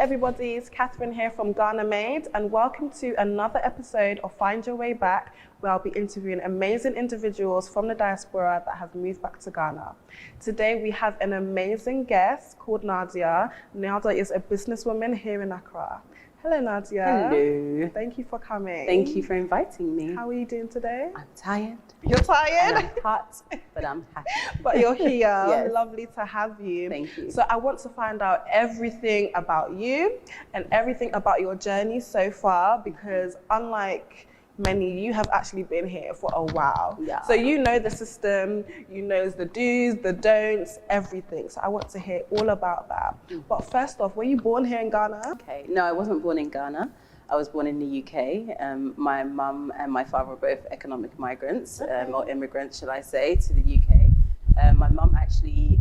everybody, it's Cathryn here from Ghana Made, and welcome to another episode of Find Your Way Back, where I'll be interviewing amazing individuals from the diaspora that have moved back to Ghana. Today we have an amazing guest called Nadia. Nadia is a businesswoman here in Accra. Hello, Nadia. Hello. Thank you for coming. Thank you for inviting me. How are you doing today? I'm tired. You're tired? And I'm hot, but I'm happy. But you're here. Yes. Lovely to have you. Thank you. So I want to find out everything about you and everything about your journey so far, because unlike many, you have actually been here for a while. Yeah. So you know the system, you know the do's, the don'ts, everything. So I want to hear all about that. But first off, were you born here in Ghana? Okay. No, I wasn't born in Ghana. I was born in the UK. My mum and my father were both economic migrants, or immigrants, shall I say, to the UK. My mum actually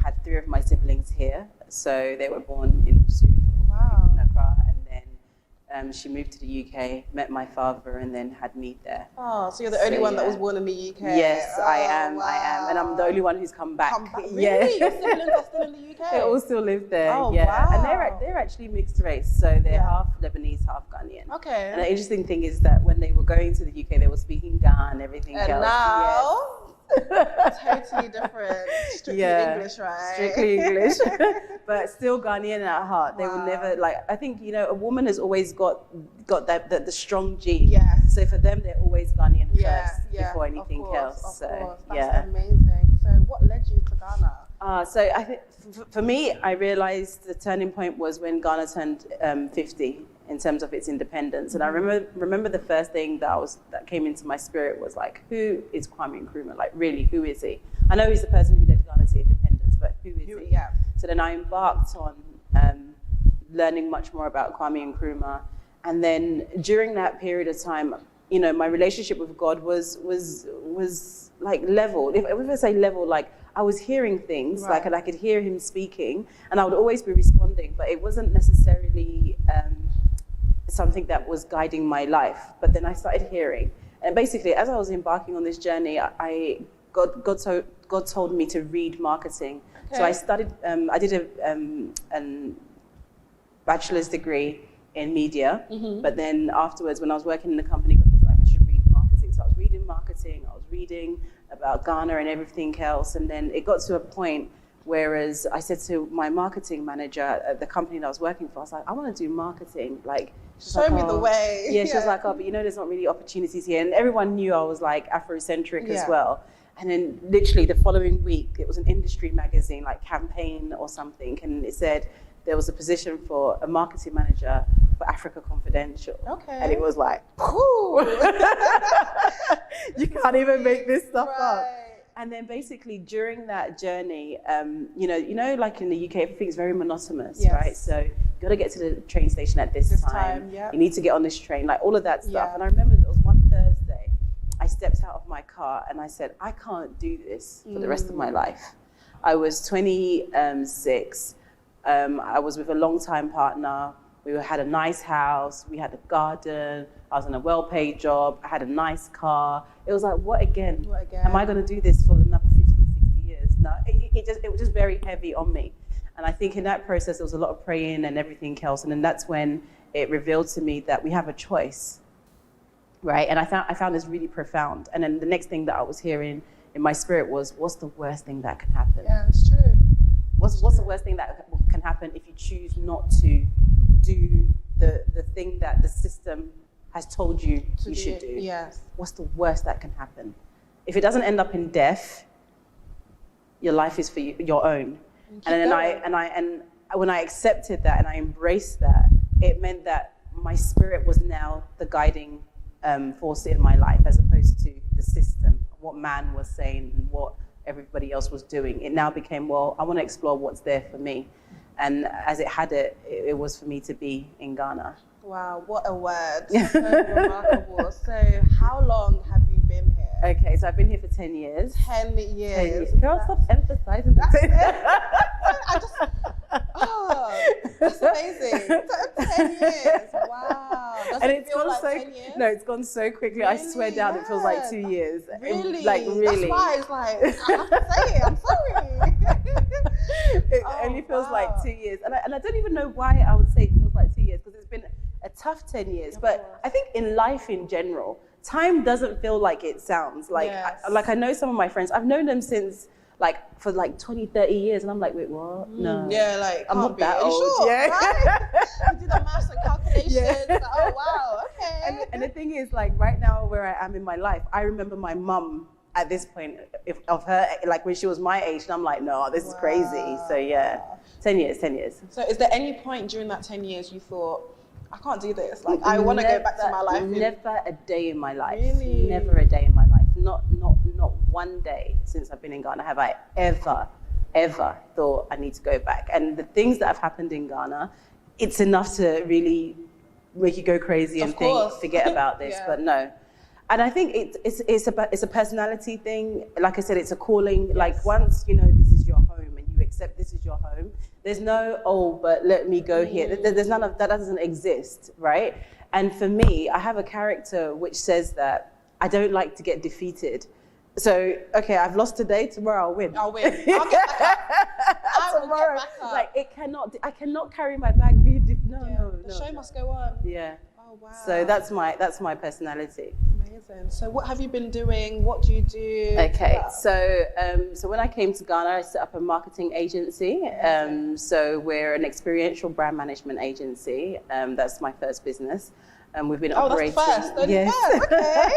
had 3 of my siblings here. So they were born in Osu, Wow. in Accra, and then she moved to the UK, met my father, and then had me there. Oh, so you're the only one that was born in the UK? Yes, Oh, I am. wow. I am. And I'm the only one who's come back. Really? Yeah. Your siblings are still in the UK? They all still live there. Oh, yeah. wow. And they're actually mixed race. So they're half Lebanese, half Ghanaian. Okay. And the interesting thing is that when they were going to the UK, they were speaking Ghan and everything And else. now, totally different. Strictly English, right? Strictly English. But still Ghanaian at heart. They will Wow. never, like, I think, you know, a woman has always got that the strong gene. Yes. So for them, they're always Ghanaian first before of anything course, else. Of So, course. That's yeah. amazing. So what led you to Ghana? So I think for me, I realized the turning point was when Ghana turned 50 in terms of its independence. And I remember the first thing that came into my spirit was like, who is Kwame Nkrumah? Like, really, who is he? I know he's the person who led Ghana to independence, but who is he? Yeah. So then I embarked on learning much more about Kwame Nkrumah. And then during that period of time, you know, my relationship with God was like level. If I say level, like I was hearing things, Right. like, and I could hear him speaking, and I would always be responding, but it wasn't necessarily something that was guiding my life. But then I started hearing, and basically, as I was embarking on this journey, God told me to read marketing. Okay. So I studied. I did a bachelor's degree in media, but then afterwards, when I was working in the company, God was like, I should read marketing. So I was reading marketing. I was reading about Ghana and everything else, and then it got to a point. Whereas I said to my marketing manager at the company that I was working for, I was like, I want to do marketing. Like, Show me the way. Yeah, she was like, oh, but you know, there's not really opportunities here. And everyone knew I was like Afrocentric as well. And then literally the following week, it was an industry magazine, like Campaign or something. And it said there was a position for a marketing manager for Africa Confidential. Okay. And it was like, whoo! You can't even make this stuff up. And then basically during that journey, you know, like in the UK, everything's very monotonous, right? So you got to get to the train station at this time. Yeah. You need to get on this train, like all of that stuff. Yeah. And I remember there was one Thursday, I stepped out of my car and I said, I can't do this for the rest of my life. I was 26. I was with a long-time partner. We had a nice house. We had a garden. I was in a well-paid job. I had a nice car. It was like, what again? What again? Am I going to do this for another 50, 60 years? No, it was just very heavy on me. And I think in that process, there was a lot of praying and everything else. And then that's when it revealed to me that we have a choice, right? And I found this really profound. And then the next thing that I was hearing in my spirit was, what's the worst thing that can happen? Yeah, it's true. What's the worst thing that can happen if you choose not to do the thing that the system has told you you should do? Yes. What's the worst that can happen? If it doesn't end up in death, your life is for you, your own. And when I accepted that and I embraced that, it meant that my spirit was now the guiding force in my life, as opposed to the system, what man was saying and what everybody else was doing. It now became, well, I want to explore what's there for me. And as it was for me to be in Ghana. Wow, what a word. So remarkable. So how long have you been here? Okay, so I've been here for 10 years. 10 years. Girl, stop emphasizing that. That's amazing. So 10 years. Wow. Does And it it's feel gone like so 10 years? no, it's gone so quickly. I swear down, it feels like 2 years. Really? Like really. That's why it's like, I have to say it, I'm sorry. It only feels like 2 years. And I don't even know why I would say it feels like 2 years, because it's been a tough 10 years. But I think in life in general, time doesn't feel like it sounds. Like, I know some of my friends, I've known them since for 20, 30 years, and I'm like, wait, what? No. Yeah, like, I'm not that old. Sure, yeah. Right? You do the maths and calculations. Yeah. Like, oh, wow, okay. And the thing is, like, right now where I am in my life, I remember my mum at this point of her, like when she was my age, and I'm like, no, this is crazy. So yeah, 10 years. So is there any point during that 10 years you thought, I can't do this, like I want to go back to my life? Never a day in my life. Really? Never a day in my life. Not one day since I've been in Ghana have I ever thought I need to go back. And the things that have happened in Ghana, it's enough to really make you go crazy and think, forget about this. But no. And I think it's a personality thing. Like I said, it's a calling. Yes. Like once you know this is your home and you accept this is your home, there's no, oh, but let me go here. There's none of that. Doesn't exist, right? And for me, I have a character which says that I don't like to get defeated. So, okay, I've lost today, tomorrow I'll win. I'll get back up. Tomorrow, Get back up. Like I cannot carry my bag. No. The show must go on. Yeah. Oh, wow. So that's my personality. Amazing. So what have you been doing? What do you do? Okay, so when I came to Ghana, I set up a marketing agency. So we're an experiential brand management agency. That's my first business. We've been operating. Oh, that's first. Yes. Okay.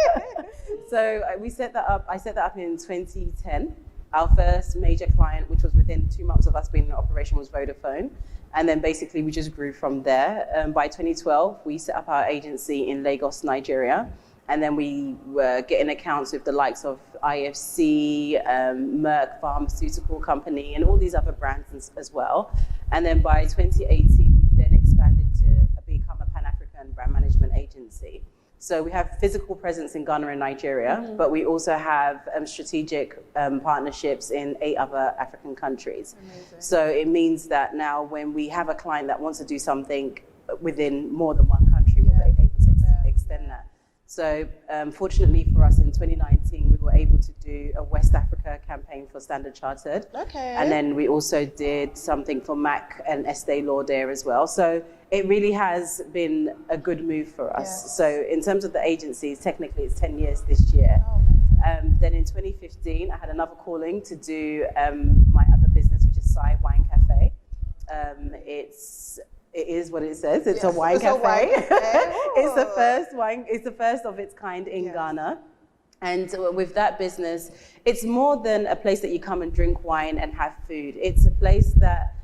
So we set that up. I set that up in 2010. Our first major client, which was within 2 months of us being in operation, was Vodafone. And then basically we just grew from there. By 2012, we set up our agency in Lagos, Nigeria. And then we were getting accounts with the likes of IFC, Merck Pharmaceutical Company, and all these other brands as well. And then by 2018, we then expanded to become a Pan-African brand management agency. So we have physical presence in Ghana and Nigeria, but we also have strategic partnerships in 8 other African countries. Amazing. So it means that now when we have a client that wants to do something within more than one country, we'll be able to extend that. So fortunately for us in 2019, we were able to do a West Africa campaign for Standard Chartered. Okay. And then we also did something for MAC and Estee Lauder as well. So it really has been a good move for us. Yes. So in terms of the agencies, technically it's 10 years this year. Oh, then in 2015, I had another calling to do my other business, which is Sai Wine Cafe. It is what it says. It's a wine cafe. It's the first of its kind in Ghana. And with that business, it's more than a place that you come and drink wine and have food. It's a place that,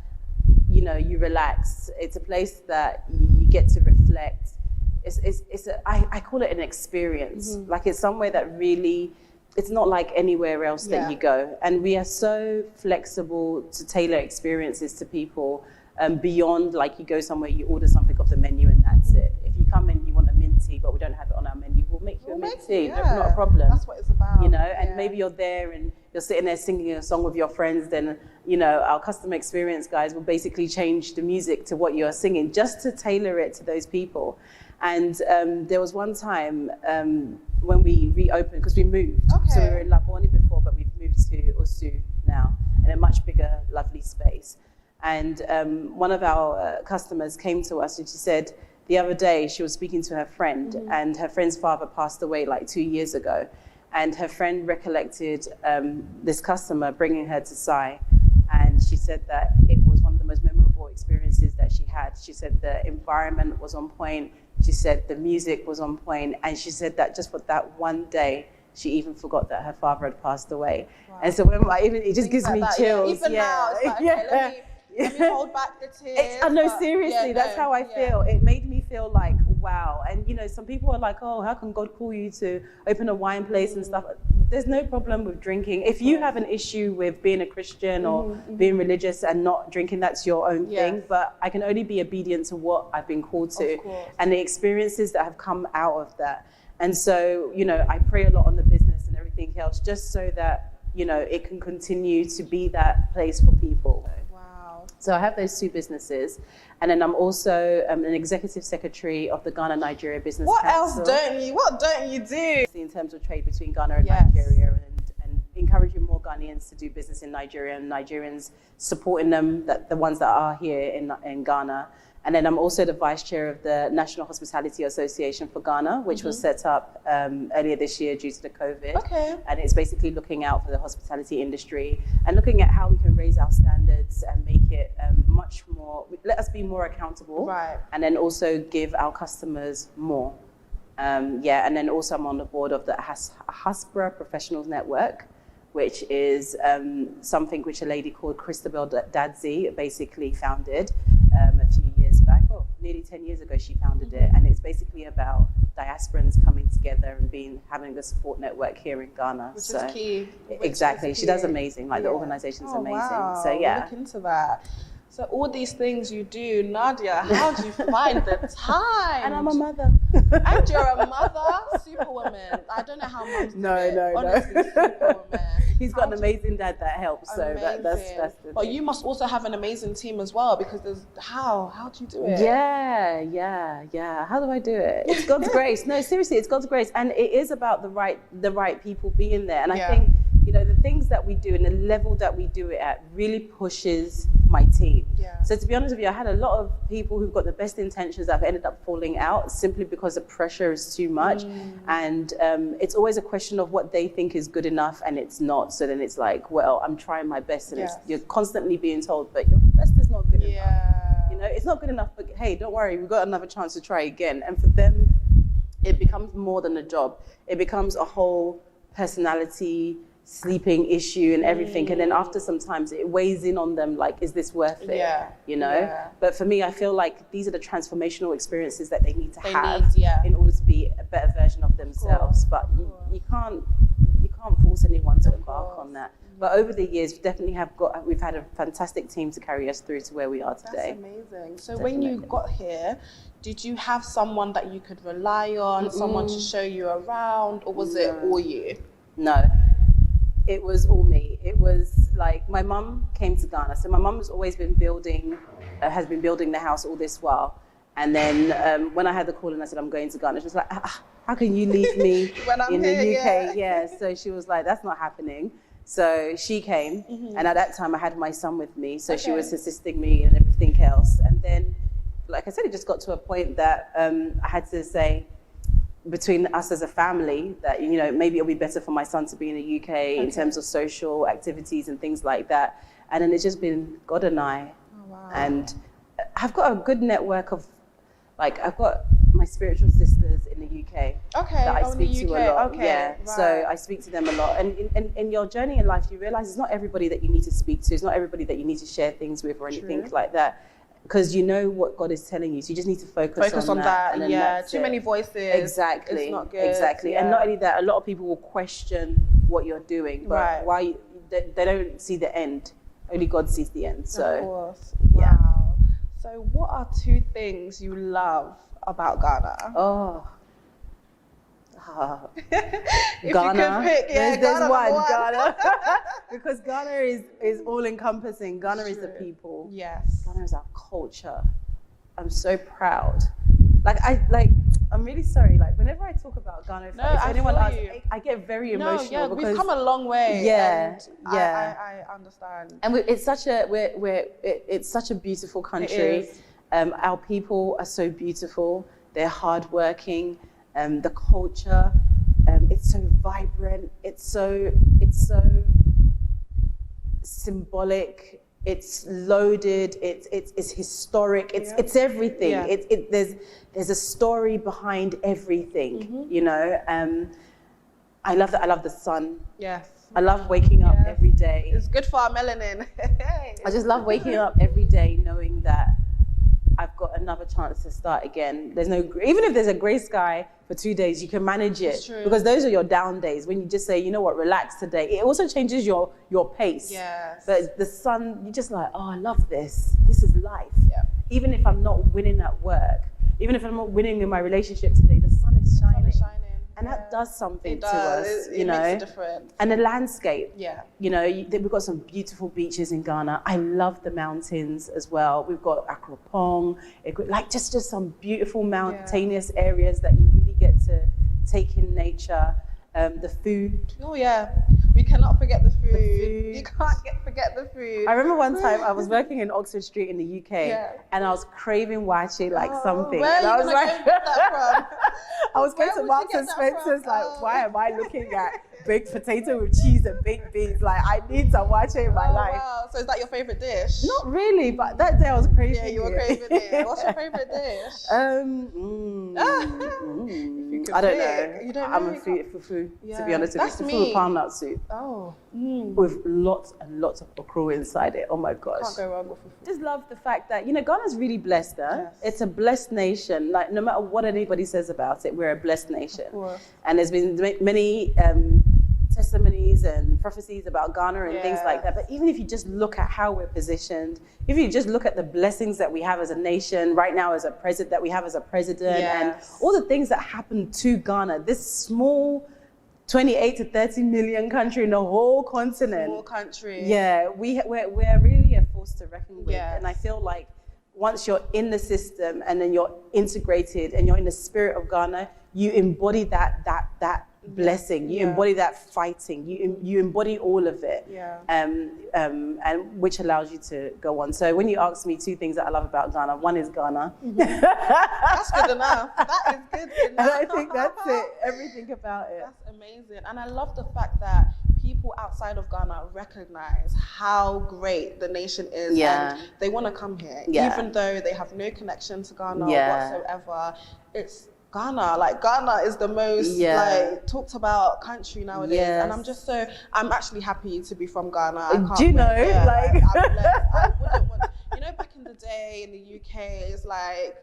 you know, you relax. It's a place that you get to reflect. I call it an experience. Like it's somewhere that really, it's not like anywhere else that you go. And we are so flexible to tailor experiences to people. Beyond, like you go somewhere, you order something off the menu and that's it. If you come in, you want a mint tea, but we don't have it on our menu, we'll make you a mint tea. Not a problem. That's what it's about. You know, and maybe you're there and you're sitting there singing a song with your friends, then, you know, our customer experience guys will basically change the music to what you're singing just to tailor it to those people. And there was one time when we reopened, because we moved. So we were in Labone before, but we've moved to Osu now, in a much bigger, lovely space. And one of our customers came to us and she said the other day she was speaking to her friend and her friend's father passed away like 2 years ago. And her friend recollected this customer bringing her to Sai. And she said that it was one of the most memorable experiences that she had. She said the environment was on point. She said the music was on point. And she said that just for that one day, she even forgot that her father had passed away. Wow. And so when it just gives me chills. Even now, it's like, okay, let me hold back the tears. No, seriously, that's how I feel. It made me feel like, wow. And, you know, some people are like, oh, how can God call you to open a wine place and stuff? There's no problem with drinking. If you have an issue with being a Christian or being religious and not drinking, that's your own thing. But I can only be obedient to what I've been called to and the experiences that have come out of that. And so, you know, I pray a lot on the business and everything else just so that, you know, it can continue to be that place for people. So I have those 2 businesses, and then I'm also an executive secretary of the Ghana-Nigeria Business Council. What don't you do? In terms of trade between Ghana and Nigeria, and encouraging more Ghanaians to do business in Nigeria, and Nigerians supporting them, the ones that are here in Ghana. And then I'm also the vice chair of the National Hospitality Association for Ghana, which was set up earlier this year due to the COVID. Okay. And it's basically looking out for the hospitality industry and looking at how we can raise our standards and make it much more, let us be more accountable. Right. And then also give our customers more. And then also I'm on the board of the Hasbra Professionals Network, which is something which a lady called Christabel Dadzi basically founded a few years back. Nearly 10 years ago she founded it, and it's basically about diasporans coming together and having a support network here in Ghana. Which is key. Exactly. She does amazing. The organization's amazing. Wow. So yeah. Look into that. So all these things you do, Nadia, how do you find the time? And I'm a mother. And you're a mother, superwoman. I don't know how mums do it. Honestly, superwoman. He's got an amazing dad that helps, so that's the But thing. you must also have an amazing team as well, because there's how do you do it? Yeah. How do I do it? It's God's grace. No, seriously, it's God's grace, and it is about the right people being there. And I think the things that we do and the level that we do it at really pushes my team. Yeah. So to be honest with you, I had a lot of people who've got the best intentions that have ended up falling out simply because the pressure is too much. And it's always a question of what they think is good enough and it's not. So then it's like, well, I'm trying my best, and you're constantly being told, but your best is not good enough. It's not good enough, but hey, don't worry, we've got another chance to try again. And for them, it becomes more than a job. It becomes a whole personality, sleeping issue and everything, and then after sometimes it weighs in on them, like, is this worth it? But for me, I feel like these are the transformational experiences that they need to have in order to be a better version of themselves. But you can't force anyone to embark on that. But over the years, we've had a fantastic team to carry us through to where we are today. That's amazing. So when you got here, did you have someone that you could rely on, someone to show you around, or was it all you? No. It was all me. It was like my mum came to Ghana. So my mum has always been building the house all this while. And then when I had the call and I said, I'm going to Ghana, she was like, how can you leave me in the UK? So she was like, that's not happening. So she came, and at that time I had my son with me. So she was assisting me and everything else. And then, like I said, it just got to a point that I had to say, between us as a family, that maybe it'll be better for my son to be in the UK in terms of social activities and things like that. And then it's just been God and I. And I've got a good network of, I've got my spiritual sisters in the UK that I speak to a lot. So I speak to them a lot. And in your journey in life, you realize it's not everybody that you need to speak to. It's not everybody that you need to share things with or anything like that. Because you know what God is telling you, so you just need to focus on that. And too many voices. Exactly. It's not good. Exactly. And not only that, a lot of people will question what you're doing, but why they don't see the end. Only God sees the end. So, of course. Wow. So what are 2 things you love about Ghana? If Ghana. You could pick, there's one. Ghana. Because Ghana is all encompassing. Ghana is the people. Yes. Ghana is our culture. I'm so proud. I'm really sorry. Whenever I talk about Ghana, if anyone asks, I get very emotional. Because we've come a long way. I understand. And it's such a beautiful country. Our people are so beautiful. They're hardworking. The culture, it's so vibrant. It's so symbolic. It's loaded. It's historic. It's everything. There's a story behind everything. I love that. I love the sun. Yes. I love waking up every day. It's good for our melanin. I just love waking up every day knowing that I've got another chance to start again. Even if there's a grey sky for 2 days, you can manage it. Because those are your down days when you just say, you know what, relax today. It also changes your pace. Yes. But the sun, you're just like, oh, I love this. This is life. Yeah. Even if I'm not winning at work, even if I'm not winning in my relationship today, the sun is shining. And that does something to us, It makes a difference. And the landscape. Yeah. We've got some beautiful beaches in Ghana. I love the mountains as well. We've got Akropong, just some beautiful mountainous areas that you really get to take in nature. the food. Oh yeah, we cannot forget the food. You can't forget the food. I remember one time I was working in Oxford Street in the UK, and I was craving wache like something. Where and are I you was gonna like, get that from? I was going Where to would you Marks get and that from? Spencer's, like, why am I looking at baked potato with cheese and baked beans? Like, I need some wache in my life. Wow, so is that your favorite dish? Not really, but that day I was craving Yeah, you were it. craving it. What's your favorite dish? I don't know. You don't know? I'm a fufu, to be honest with you. That's Fufu me. with palm nut soup Oh, with lots and lots of okra inside it. Oh my gosh. can't go wrong with fufu. Just love the fact that, Ghana's really blessed, huh? Yes. It's a blessed nation. Like, no matter what anybody says about it, we're a blessed nation. Of course. And there's been many testimonies and prophecies about Ghana and things like that. But even if you just look at how we're positioned, if you just look at the blessings that we have as a nation right now, as a president, that we have as a president, and all the things that happen to Ghana, this small 28 to 30 million country in the whole continent. Small country. Yeah, we're really a force to reckon with. Yes. And I feel like once you're in the system and then you're integrated and you're in the spirit of Ghana, you embody that blessing. You embody that fighting. You embody all of it. Yeah. And which allows you to go on. So when you ask me two things that I love about Ghana, one is Ghana. That's good enough. That is good enough. And I think that's it. Everything about it. That's amazing. And I love the fact that people outside of Ghana recognize how great the nation is, and they want to come here, even though they have no connection to Ghana whatsoever. It's Ghana. Like, Ghana is the most like talked about country nowadays, and I'm actually happy to be from Ghana. I can't Do you know? wait. Yeah, like, I'm blessed. I wouldn't want. Back in the day in the UK, it's like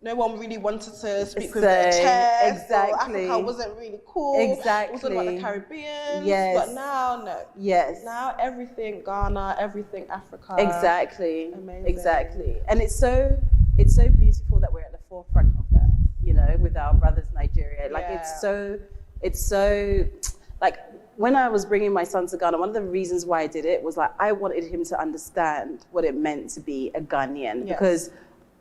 no one really wanted to speak with their chest. Exactly. Africa wasn't really cool. Exactly. It was about the Caribbean. Yes. But now, no. Yes. Now everything Ghana, everything Africa. Exactly. Amazing. Exactly. And it's so beautiful that we're at the forefront of that, with our brothers Nigeria. Like, it's so like, when I was bringing my son to Ghana, one of the reasons why I did it was, like, I wanted him to understand what it meant to be a Ghanaian. Because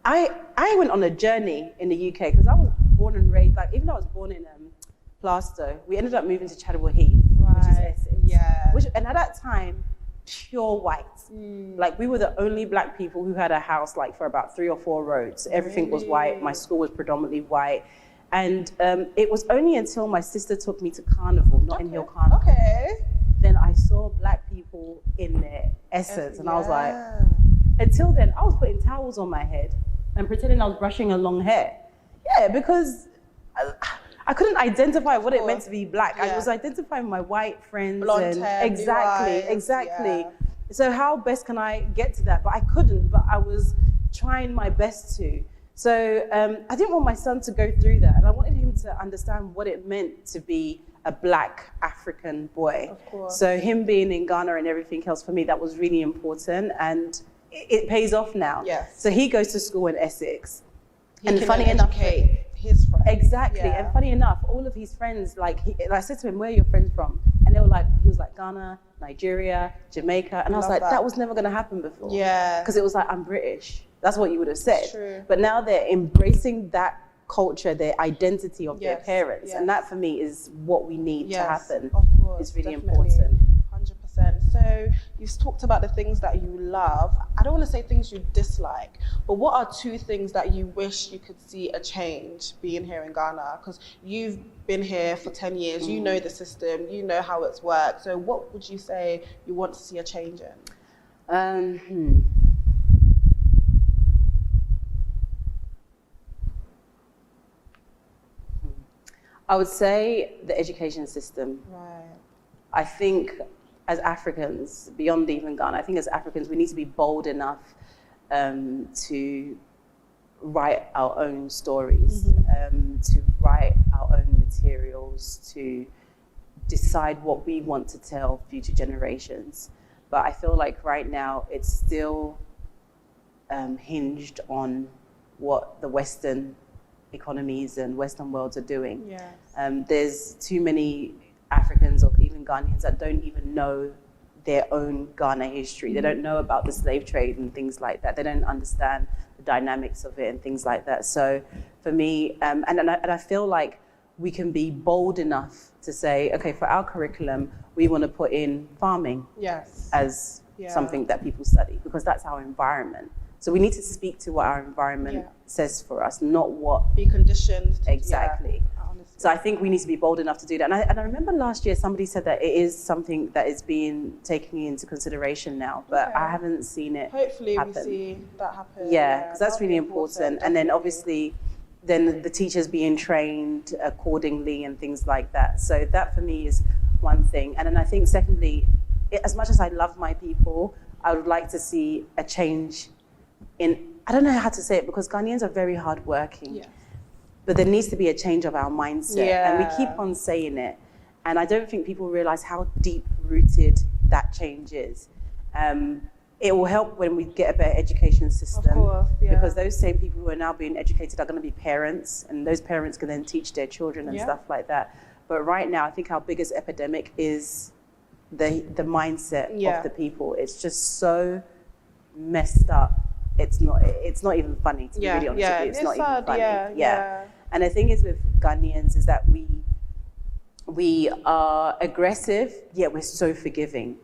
I went on a journey in the UK, because I was born and raised, like, even though I was born in Plaistow, we ended up moving to Chadwell Heath, which is Essex. Yeah. And at that time, pure white. Like, we were the only black people who had a house, like, for about 3 or 4 roads. Everything was white. My school was predominantly white. And it was only until my sister took me to Carnival, Notting Hill Carnival. Then I saw black people in their essence. And I was like, until then, I was putting towels on my head and pretending I was brushing a long hair. Yeah, because I couldn't identify what it meant to be black. I was identifying my white friends. Blonde hair, exactly. So how best can I get to that? But I couldn't, but I was trying my best to. So I didn't want my son to go through that. And I wanted him to understand what it meant to be a black African boy. Of course. So him being in Ghana and everything else, for me, that was really important. And it pays off now. Yes. So he goes to school in Essex. And funny enough, his friends. Exactly. Yeah. And funny enough, all of his friends, like I said to him, where are your friends from? And they were like, he was like, Ghana, Nigeria, Jamaica. And I was like, that was never going to happen before. Yeah. Because it was like, I'm British. That's what you would have said. True. But now they're embracing that culture, their identity of their parents. Yes. And that for me is what we need to happen. Of course. It's really Definitely. important. 100%. So you've talked about the things that you love. I don't want to say things you dislike, but what are 2 things that you wish you could see a change being here in Ghana? Because you've been here for 10 years, you know the system, you know how it's worked. So what would you say you want to see a change in? I would say the education system. Right. I think as Africans, beyond even Ghana, I think as Africans, we need to be bold enough to write our own stories, to write our own materials, to decide what we want to tell future generations. But I feel like right now it's still hinged on what the Western economies and Western worlds are doing. Yes. There's too many Africans or even Ghanaians that don't even know their own Ghana history. They don't know about the slave trade and things like that. They don't understand the dynamics of it and things like that. So for me, and I feel like we can be bold enough to say, okay, for our curriculum, we want to put in farming as something that people study, because that's our environment. So we need to speak to what our environment says for us, not what... Be conditioned. Exactly. So I think we need to be bold enough to do that. And I remember last year somebody said that it is something that is being taken into consideration now, but I haven't seen it Hopefully happen. we see that happen. Yeah, because that's really important. And then obviously, then the teachers being trained accordingly and things like that. So that for me is one thing. And then I think secondly, as much as I love my people, I would like to see a change in, I don't know how to say it, because Ghanaians are very hardworking. Yeah. But there needs to be a change of our mindset. And we keep on saying it. And I don't think people realize how deep-rooted that change is. It will help when we get a better education system. Of course, because those same people who are now being educated are going to be parents, and those parents can then teach their children and stuff like that. But right now, I think our biggest epidemic is the mindset of the people. It's just so messed up. It's not even funny, to be really honest with you. It's not even funny. And the thing is with Ghanaians is that we are aggressive, yet we're so forgiving.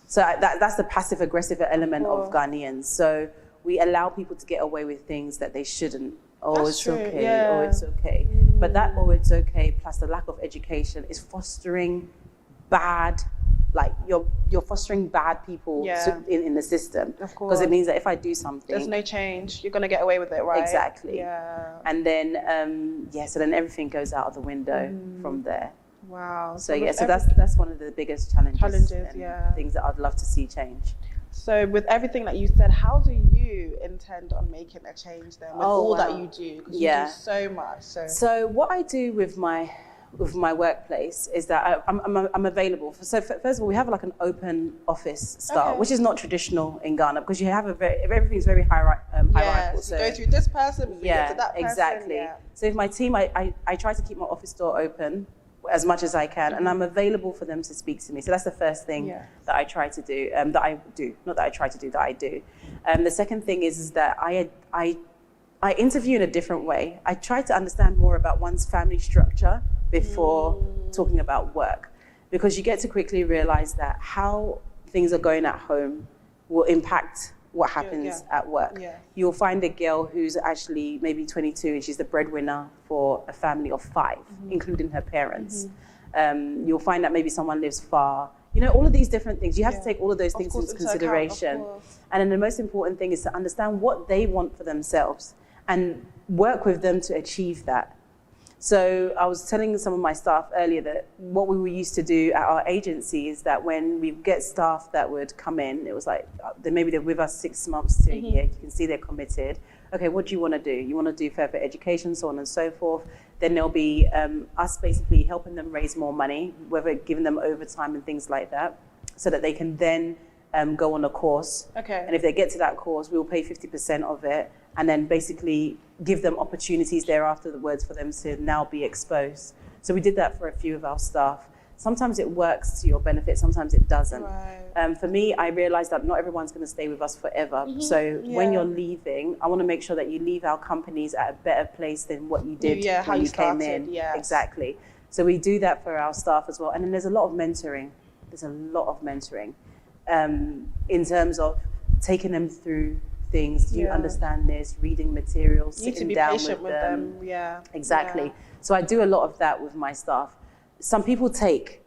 So that's the passive aggressive element of Ghanaians. So we allow people to get away with things that they shouldn't. Oh, it's okay. Oh, it's okay. But that "oh, it's okay" plus the lack of education is fostering bad. Like you're fostering bad people in the system. Of course. Because it means that if I do something, there's no change. You're gonna get away with it, right? Exactly. Yeah. And then so then everything goes out of the window from there. Wow. So so that's one of the biggest challenges and things that I'd love to see change. So with everything that you said, how do you intend on making a change then with all that you do? Because you do so much. So what I do with my workplace is that I'm available. So first of all, we have like an open office style, which is not traditional in Ghana, because you have everything's very hierarchical. Yes, so you go through this person, you get to that person. Exactly. So if my team, I try to keep my office door open as much as I can, and I'm available for them to speak to me. So that's the first thing that I try to do, that I do. Not that I try to do, that I do. The second thing is that I interview in a different way. I try to understand more about one's family structure before talking about work, because you get to quickly realize that how things are going at home will impact what happens at work. You'll find a girl who's actually maybe 22 and she's the breadwinner for a family of 5, including her parents. You'll find that maybe someone lives far. You know, all of these different things. You have to take all of those things into consideration. And then the most important thing is to understand what they want for themselves and work with them to achieve that. So I was telling some of my staff earlier that what we were used to do at our agency is that when we get staff that would come in, it was like, maybe they're with us 6 months to a year, you can see they're committed. Okay, what do you want to do? You want to do further education, so on and so forth. Then there'll be us basically helping them raise more money, whether giving them overtime and things like that, so that they can then go on a course. And if they get to that course, we'll pay 50% of it, and then basically give them opportunities thereafter, the words for them to now be exposed. So we did that for a few of our staff. Sometimes it works to your benefit, sometimes it doesn't. For me, I realized that not everyone's going to stay with us forever. So when you're leaving, I want to make sure that you leave our companies at a better place than what you did when you came in. Exactly. So we do that for our staff as well. And then there's a lot of mentoring. In terms of taking them through things. Do you understand this? Reading materials, sitting down with them. Exactly. So I do a lot of that with my staff. Some people take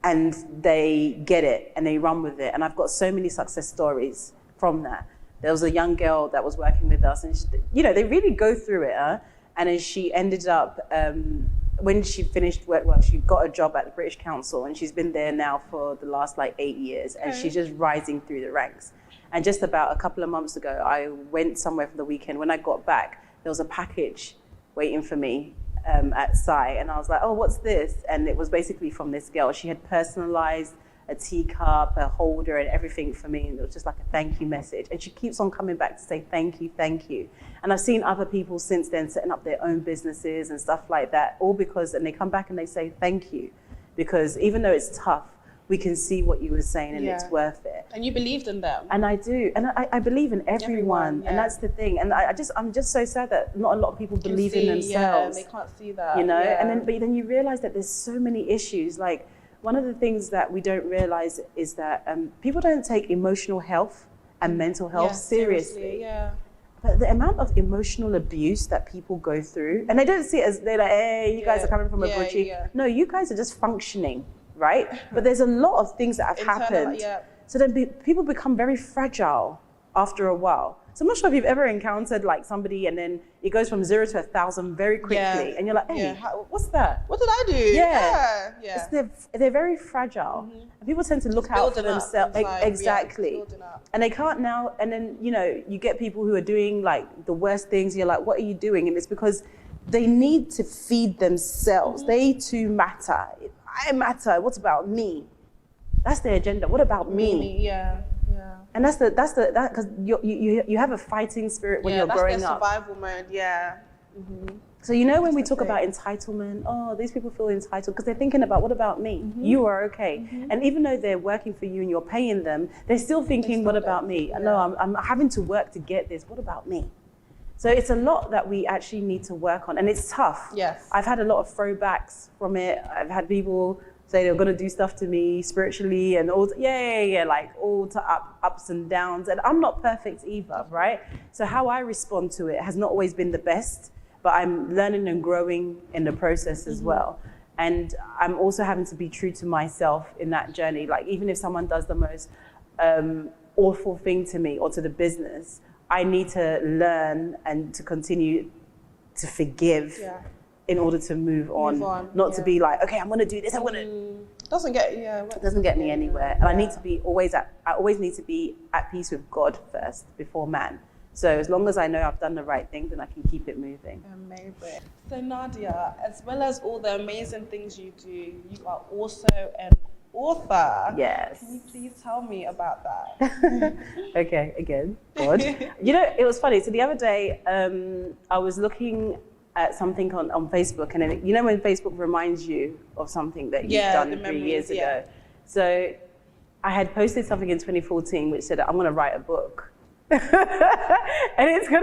and they get it and they run with it. And I've got so many success stories from that. There was a young girl that was working with us, and they really go through it. And then she ended up, when she finished work, she got a job at the British Council, and she's been there now for the last 8 years, and she's just rising through the ranks. And just about a couple of months ago, I went somewhere for the weekend. When I got back, there was a package waiting for me at SAI, and I was like, oh, what's this? And it was basically from this girl. She had personalized a teacup, a holder, and everything for me, and it was just like a thank you message. And she keeps on coming back to say thank you, thank you. And I've seen other people since then setting up their own businesses and stuff like that, all because, and they come back and they say thank you, because even though it's tough, we can see what you were saying and it's worth it. And you believed in them. And I do. And I believe in everyone. Yeah. And that's the thing. And I'm just so sad that not a lot of people believe in themselves. Yeah, they can't see that. You know? Yeah. And then you realize that there's so many issues. Like, one of the things that we don't realize is that people don't take emotional health and mental health seriously. Yeah. But the amount of emotional abuse that people go through, and they don't see it as, they're like, hey, you guys are coming from a butchie. Yeah. No, you guys are just functioning, right? But there's a lot of things that have happened. Yeah. So then people become very fragile after a while. So I'm not sure if you've ever encountered like somebody and then it goes from 0 to 1,000 very quickly. And you're like, hey, what's that? What did I do? Yeah. They're very fragile. And people tend to look out for themselves. Exactly. And they can't now, and then, you know, you get people who are doing like the worst things. You're like, what are you doing? And it's because they need to feed themselves. They too matter. I matter. What about me? That's their agenda. What about me? Yeah. And that's because you have a fighting spirit when you're growing up. That's their survival mode. Yeah. So you know when we talk about entitlement, oh, these people feel entitled because they're thinking about what about me? You are okay. And even though they're working for you and you're paying them, they're still thinking, what about me? Yeah. No, I'm having to work to get this. What about me? So it's a lot that we actually need to work on, and it's tough. Yes. I've had a lot of throwbacks from it. I've had people say they're gonna do stuff to me spiritually and all, like all to ups and downs. And I'm not perfect either, right? So how I respond to it has not always been the best, but I'm learning and growing in the process as well. And I'm also having to be true to myself in that journey. Like even if someone does the most awful thing to me or to the business, I need to learn and to continue to forgive. In order to move on. Not to be like, okay, I'm gonna do this, I'm gonna. Doesn't get me anywhere. And I need to be I always need to be at peace with God first before man. So as long as I know I've done the right thing, then I can keep it moving. Amazing. So Nadia, as well as all the amazing things you do, you are also an author. Yes. Can you please tell me about that? Okay, again, God. You know, it was funny. So the other day, I was looking at something on Facebook, and then, you know when Facebook reminds you of something that you've done 3 years ago. So I had posted something in 2014 which said I'm going to write a book, and it's going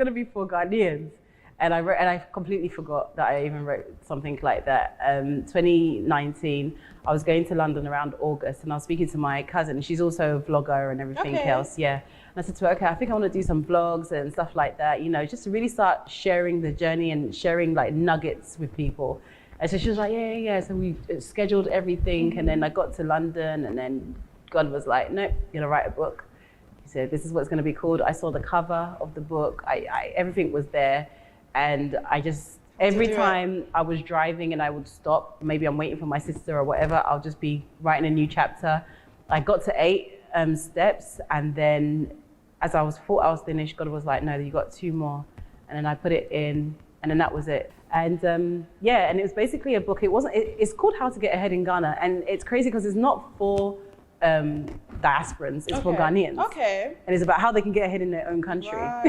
to be for Ghanaians. And I completely forgot that I even wrote something like that. 2019, I was going to London around August, and I was speaking to my cousin, and she's also a vlogger and everything else. Yeah. And I said to her, okay, I think I want to do some vlogs and stuff like that, you know, just to really start sharing the journey and sharing like nuggets with people. And so she was like, yeah. So we scheduled everything, and then I got to London, and then God was like, nope, you're gonna write a book. He said, this is what it's gonna be called. I saw the cover of the book. Everything was there. And I just, every time I was driving and I would stop, maybe I'm waiting for my sister or whatever, I'll just be writing a new chapter. I got to 8 steps, and then as thought I was finished, God was like, no, you got 2 more. And then I put it in, and then that was it. And and it was basically a book. It's called How to Get Ahead in Ghana. And it's crazy because it's not for diasporans, it's for Ghanaians. Okay. And it's about how they can get ahead in their own country. Right.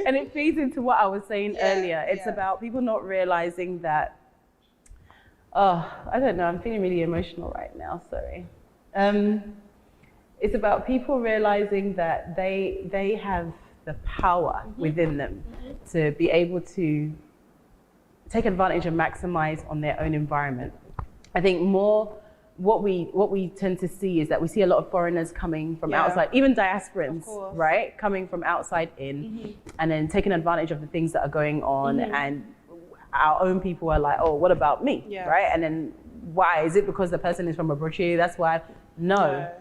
And it feeds into what I was saying earlier. It's about people not realizing that, I don't know, I'm feeling really emotional right now, sorry. It's about people realizing that they have the power within them to be able to take advantage and maximize on their own environment. I think more what we tend to see is that we see a lot of foreigners coming from outside, even diasporans, right? Coming from outside in, and then taking advantage of the things that are going on, and our own people are like, oh, what about me, right? And then why? Is it because the person is from a brochure? That's why? No.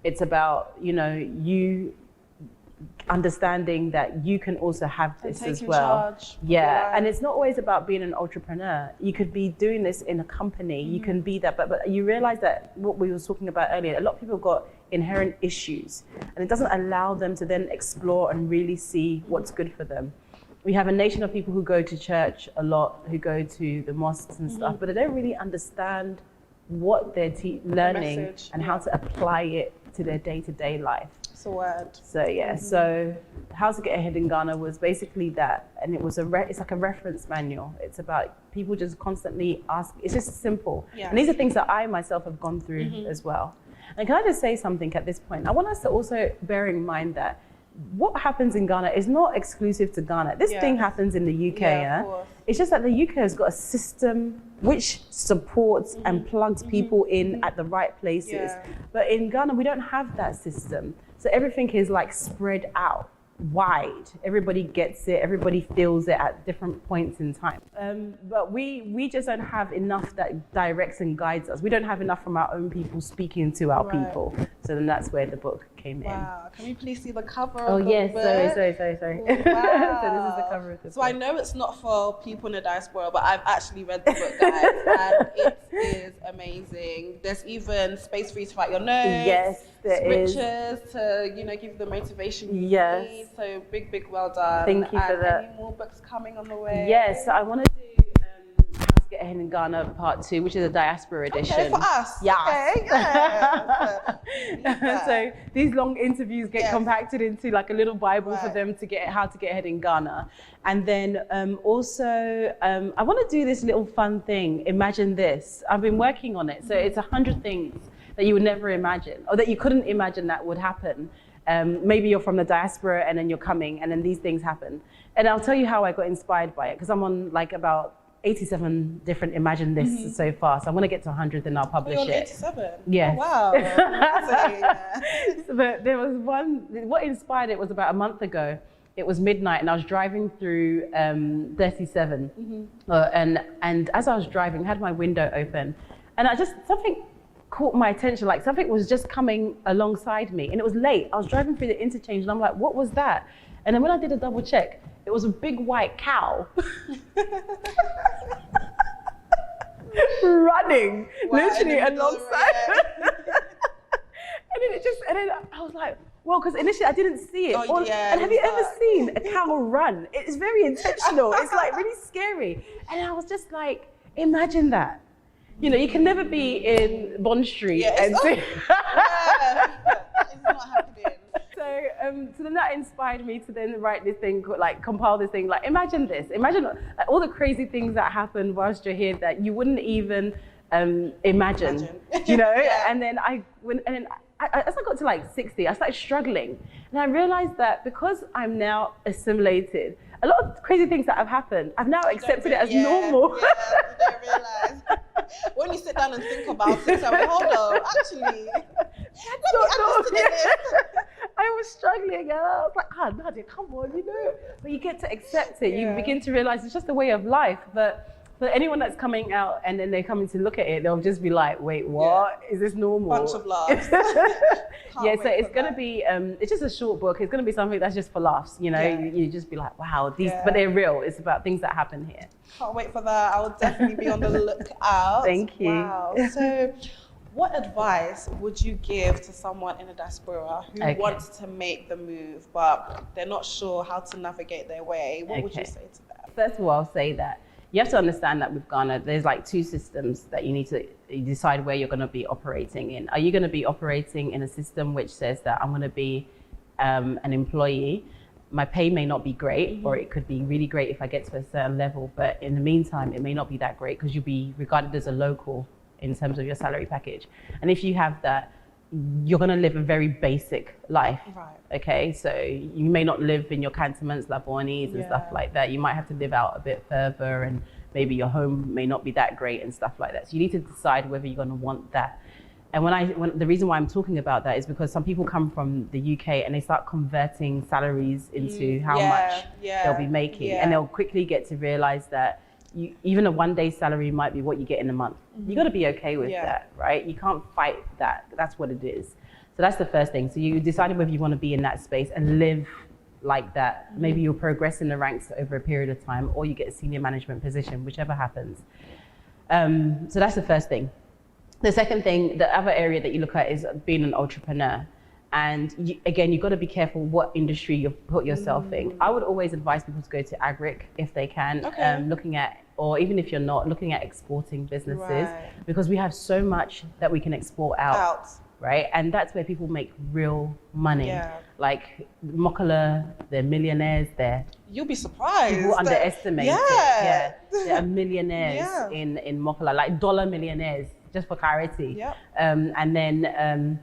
It's about, you know, you understanding that you can also have this as well. And it's not always about being an entrepreneur. You could be doing this in a company. You can be that, but you realize that what we were talking about earlier, a lot of people have got inherent issues, and it doesn't allow them to then explore and really see what's good for them. We have a nation of people who go to church a lot, who go to the mosques and stuff, but they don't really understand what they're learning and how to apply it to their day-to-day life. It's a word. So so How to Get Ahead in Ghana was basically that, and it was it's like a reference manual. It's about people just constantly ask. It's just simple, and these are things that I myself have gone through as well. And can I just say something at this point? I want us to also bear in mind that what happens in Ghana is not exclusive to Ghana. This thing happens in the UK. It's just that the UK has got a system which supports and plugs people in at the right places. But in Ghana, we don't have that system. So everything is like spread out wide. Everybody gets it, everybody feels it at different points in time. But we just don't have enough that directs and guides us. We don't have enough from our own people speaking to our people. So then that's where the book came in. Wow, can we please see the cover of the yes, book? sorry. Wow. So this is the cover of the book. So I know it's not for people in the diaspora, but I've actually read the book, guys, and it is amazing. There's even space for you to write your notes. Yes, there is. Scriptures to, give you the motivation you need. So big well done. Thank you for that. Any more books coming on the way? Yes, so I want to do How to Get Ahead in Ghana Part 2, which is a diaspora edition. Okay, for us. Yeah. Okay, yeah. So these long interviews get compacted into like a little Bible for them to get how to get ahead in Ghana. And then also, I want to do this little fun thing. Imagine this. I've been working on it. So it's 100 things that you would never imagine, or that you couldn't imagine that would happen. Maybe you're from the diaspora and then you're coming and then these things happen. And I'll tell you how I got inspired by it, because I'm on like about 87 different Imagine lists so far. So I'm going to get to 100 and I'll publish it. 87? Yes. Oh, wow. But there was one, what inspired it was about a month ago. It was midnight and I was driving through 37. And as I was driving, I had my window open and something caught my attention, like something was just coming alongside me and it was late. I was driving through the interchange and I'm like, what was that? And then when I did a double check, it was a big white cow running literally alongside. And then I was like, well, because initially I didn't see it. And have you ever seen a cow run? It's very intentional. It's like really scary. And I was just like, imagine that. You can never be in Bond Street and see. It's not happening. So then that inspired me to then write this thing, like compile this thing. Like imagine this. Imagine all the crazy things that happen whilst you're here that you wouldn't even imagine. And then as I got to like 60, I started struggling. And I realized that because I'm now assimilated, a lot of crazy things that have happened, I've now accepted it as normal. Yeah, you don't realize. When you sit down and think about it, I'm like, hold on, actually, I was struggling and I was like, Nadia, come on, But you get to accept it. You begin to realize it's just a way of life. But for anyone that's coming out and then they're coming to look at it, they'll just be like, wait, what? Is this normal? Bunch of laughs. So it's going to be, it's just a short book. It's going to be something that's just for laughs, You just be like, wow, but they're real. It's about things that happen here. Can't wait for that. I will definitely be on the lookout. Thank you. Wow. So what advice would you give to someone in the diaspora who wants to make the move, but they're not sure how to navigate their way? What would you say to them? First of all, I'll say that you have to understand that with Ghana, there's like two systems that you need to decide where you're going to be operating in. Are you going to be operating in a system which says that I'm going to be an employee? My pay may not be great, or it could be really great if I get to a certain level, but in the meantime, it may not be that great because you'll be regarded as a local in terms of your salary package. And if you have that, you're going to live a very basic life. Right. Okay, so you may not live in your cantonments, Labonis and stuff like that. You might have to live out a bit further, and maybe your home may not be that great and stuff like that. So you need to decide whether you're going to want that. And when the reason why I'm talking about that is because some people come from the UK and they start converting salaries into how much they'll be making, and they'll quickly get to realize that even a one-day salary might be what you get in a month. You got to be okay with that, right? You can't fight that. That's what it is. So that's the first thing. So you decided whether you want to be in that space and live like that. Maybe you'll progress in the ranks over a period of time, or you get a senior management position, whichever happens. So that's the first thing. The second thing, the other area that you look at is being an entrepreneur. And again, you've got to be careful what industry you put yourself in. I would always advise people to go to agric if they can, looking at, or even if you're not, looking at exporting businesses, because we have so much that we can export out. Right? And that's where people make real money. Like Mokola, they're millionaires there. You'll be surprised. People underestimate it. There are millionaires in Mokola, like dollar millionaires. just for clarity. Yep. And then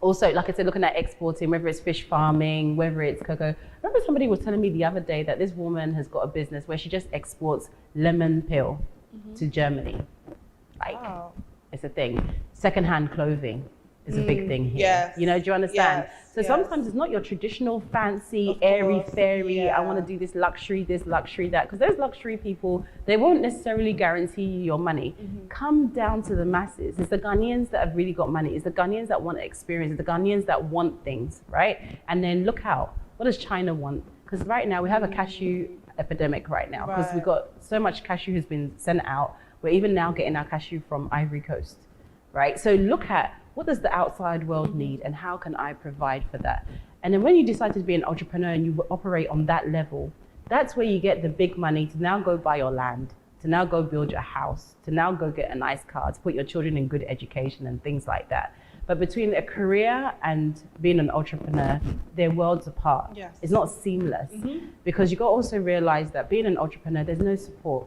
also, like I said, looking at exporting, whether it's fish farming, whether it's cocoa. I remember somebody was telling me the other day that this woman has got a business where she just exports lemon peel to Germany. Like, Wow. it's a thing. Secondhand clothing is a big thing here. Yes. You know, do you understand? Yes, So yes. sometimes it's not your traditional fancy, Of airy course, fairy, yeah. I want to do this, luxury, that. Because those luxury people, they won't necessarily guarantee you your money. Come down to the masses. It's the Ghanaians that have really got money. It's the Ghanaians that want experience. It's the Ghanaians that want things, right? And then look out. What does China want? Because right now we have a cashew epidemic right now. Because Right. we've got so much cashew has been sent out. We're even now getting our cashew from Ivory Coast, right? So look at what does the outside world need and how can I provide for that? And then when you decide to be an entrepreneur and you operate on that level, that's where you get the big money to now go buy your land, to now go build your house, to now go get a nice car, to put your children in good education and things like that. But between a career and being an entrepreneur, they're worlds apart. Yes. It's not seamless because you got to also realize that being an entrepreneur, there's no support.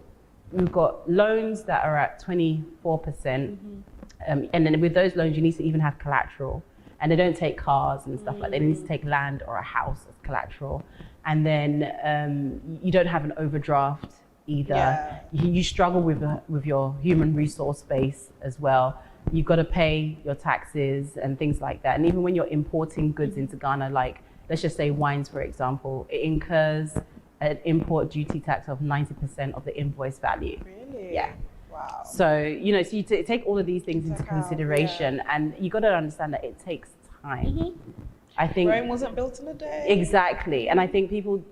We've got loans that are at 24%. And then with those loans, you need to even have collateral. And they don't take cars and stuff like that. They need to take land or a house as collateral. And then you don't have an overdraft either. Yeah. You struggle with your human resource base as well. You've got to pay your taxes and things like that. And even when you're importing goods into Ghana, like let's just say wines, for example, it incurs an import duty tax of 90% of the invoice value. Really? Yeah. Wow. So, you know, so you take all of these things into consideration, and you got to understand that it takes time. I think Rome wasn't built in a day. exactly, and I think people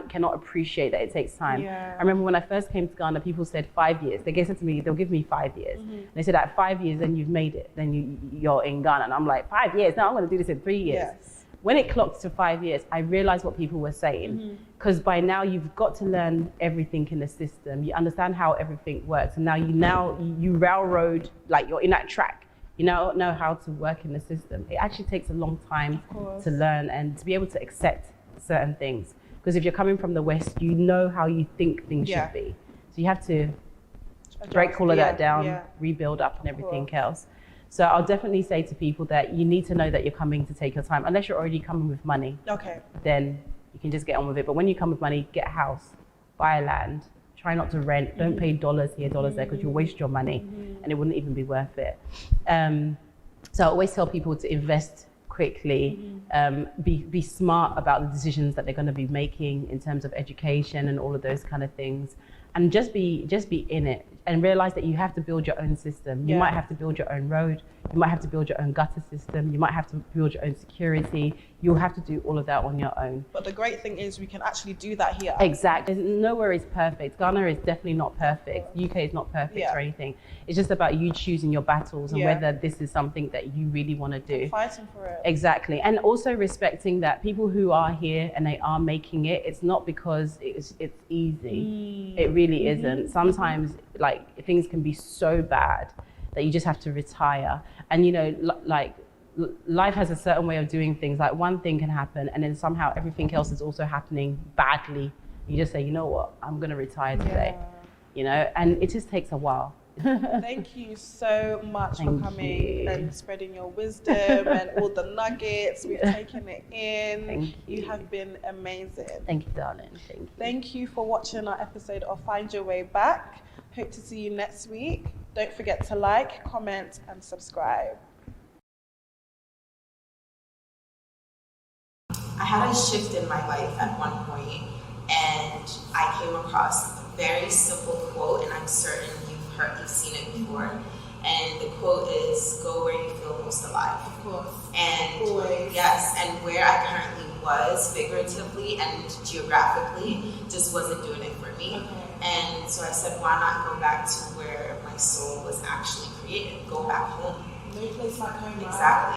cannot appreciate that it takes time. Yeah. I remember when I first came to Ghana, people said 5 years. They said to me, they'll give me 5 years. And they said at 5 years, then you've made it. Then you're in Ghana, and I'm like 5 years. No, I'm going to do this in 3 years. Yes. When it clocked to 5 years, I realized what people were saying. Because by now you've got to learn everything in the system. You understand how everything works. And now you railroad, like you're in that track. You now know how to work in the system. It actually takes a long time to learn and to be able to accept certain things. Because if you're coming from the West, you know how you think things should be. So you have to break all of that down, rebuild up and everything else. So I'll definitely say to people that you need to know that you're coming to take your time. Unless you're already coming with money, then you can just get on with it. But when you come with money, get a house, buy a land, try not to rent, don't pay dollars here, dollars there, because you'll waste your money and it wouldn't even be worth it. So I always tell people to invest quickly, be smart about the decisions that they're going to be making in terms of education and all of those kind of things. And just be in it and realize that you have to build your own system. You might have to build your own road. You might have to build your own gutter system. You might have to build your own security. You'll have to do all of that on your own. But the great thing is we can actually do that here. Exactly. Nowhere is perfect. Ghana is definitely not perfect. UK is not perfect or anything. It's just about you choosing your battles and whether this is something that you really want to do. Fighting for it. Exactly. And also respecting that people who are here and they are making it, it's not because it's easy. It really isn't. Sometimes like things can be so bad that you just have to retire. And you know, like life has a certain way of doing things. Like one thing can happen and then somehow everything else is also happening badly. You just say, you know what, I'm going to retire today. You know, and it just takes a while. Thank you so much for coming and spreading your wisdom and all the nuggets. We've taken it in. You have been amazing. Thank you, darling. Thank you. Thank you for watching our episode of Find Your Way Back. Hope to see you next week. Don't forget to like, comment, and subscribe. I had a shift in my life at one point, and I came across a very simple quote, and I'm certain you've seen it before. And the quote is, "Go where you feel most alive." Of course. And yes, and where I currently was, figuratively and geographically, just wasn't doing it for me. And so I said, why not go back to where my soul was actually created? Go back home. No place like home. Exactly.